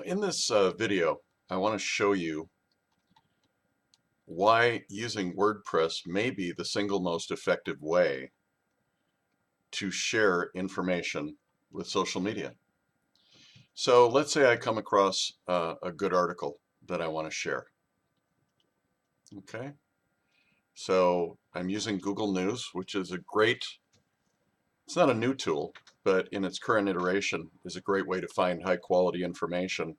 In this video, I want to show you why using WordPress may be the single most effective way to share information with social media. So let's say I come across a good article that I want to share. Okay, so I'm using Google News, which is it's not a new tool, but in its current iteration is a great way to find high quality information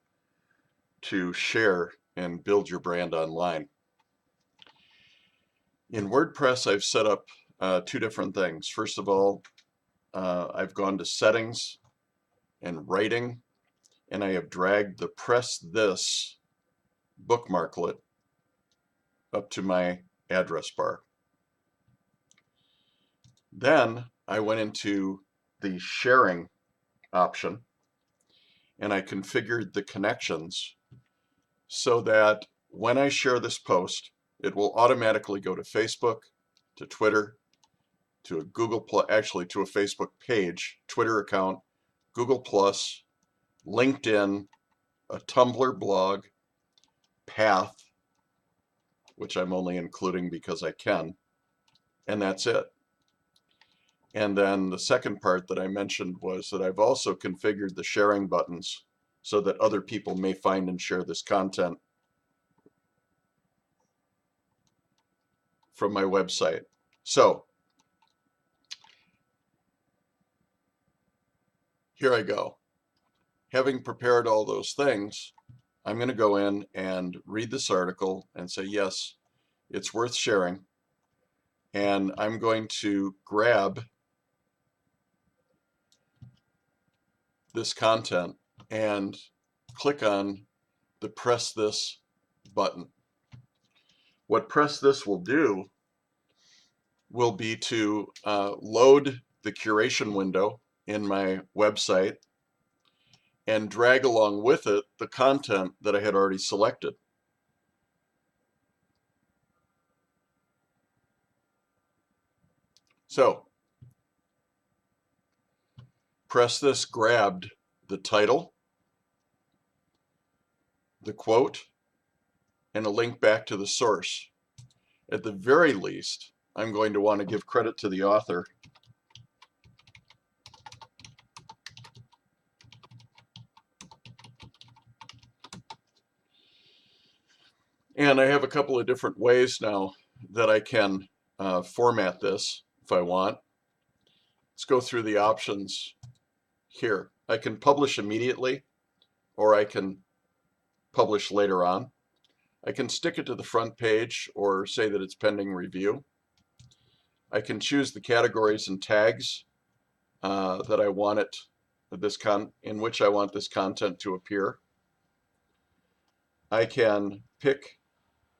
to share and build your brand online. In WordPress, I've set up two different things. First of all, I've gone to settings and writing, and I have dragged the press this bookmarklet up to my address bar. Then I went into the sharing option and I configured the connections so that when I share this post, it will automatically go to Facebook, to Twitter, to a to a Facebook page, Twitter account, Google+, LinkedIn, a Tumblr blog, Path, which I'm only including because I can, and that's it. And then the second part that I mentioned was that I've also configured the sharing buttons so that other people may find and share this content from my website. So here I go. Having prepared all those things, I'm going to go in and read this article and say, yes, it's worth sharing. And I'm going to grab this content and click on the press this button. What press this will do will be to load the curation window in my website and drag along with it the content that I had already selected. So, press this grabbed the title, the quote, and a link back to the source. At the very least, I'm going to want to give credit to the author. And I have a couple of different ways now that I can format this if I want. Let's go through the options here. I can publish immediately, or I can publish later on. I can stick it to the front page or say that it's pending review. I can choose the categories and tags that I want in which I want this content to appear. I can pick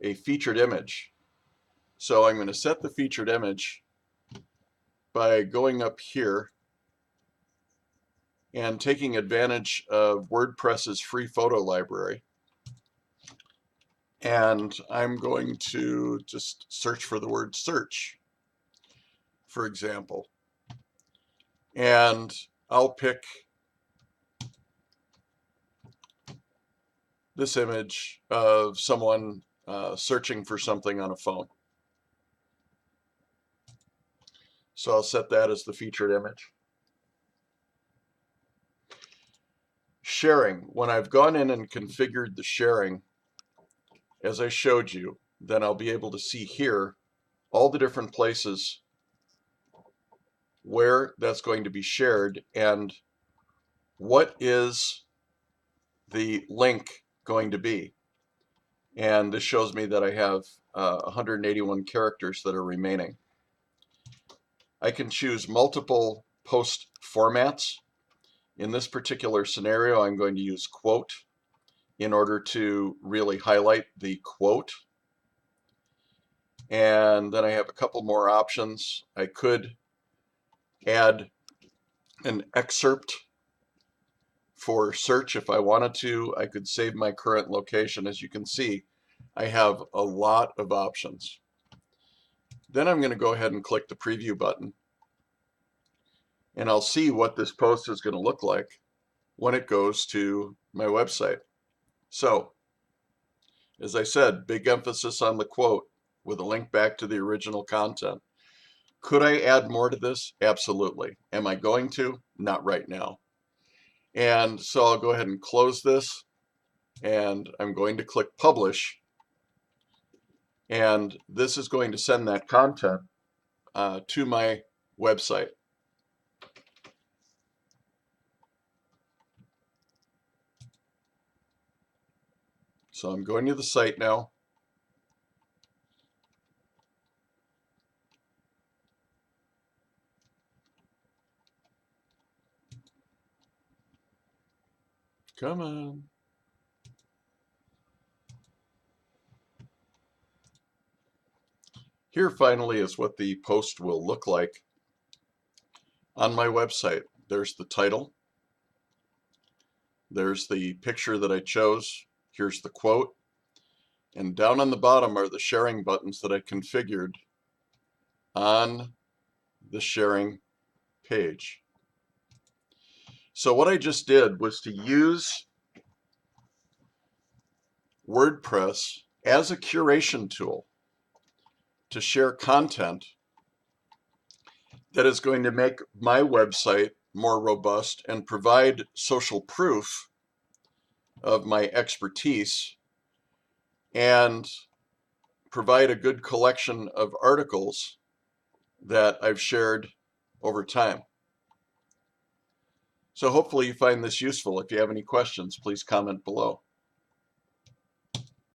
a featured image. So I'm going to set the featured image by going up here and taking advantage of WordPress's free photo library. And I'm going to just search for the word search, for example. And I'll pick this image of someone searching for something on a phone. So I'll set that as the featured image. Sharing. When I've gone in and configured the sharing, as I showed you, then I'll be able to see here all the different places where that's going to be shared and what is the link going to be. And this shows me that I have 181 characters that are remaining. I can choose multiple post formats. In this particular scenario, I'm going to use quote in order to really highlight the quote. And then I have a couple more options. I could add an excerpt for search if I wanted to. I could save my current location. As you can see, I have a lot of options. Then I'm going to go ahead and click the preview button, and I'll see what this post is going to look like when it goes to my website. So, as I said, big emphasis on the quote with a link back to the original content. Could I add more to this? Absolutely. Am I going to? Not right now. And so I'll go ahead and close this, and I'm going to click publish, and this is going to send that content to my website. So I'm going to the site now. Come on. Here finally is what the post will look like on my website. There's the title. There's the picture that I chose. Here's the quote. And down on the bottom are the sharing buttons that I configured on the sharing page. So what I just did was to use WordPress as a curation tool to share content that is going to make my website more robust and provide social proof of my expertise and provide a good collection of articles that I've shared over time. So hopefully you find this useful. If you have any questions, please comment below.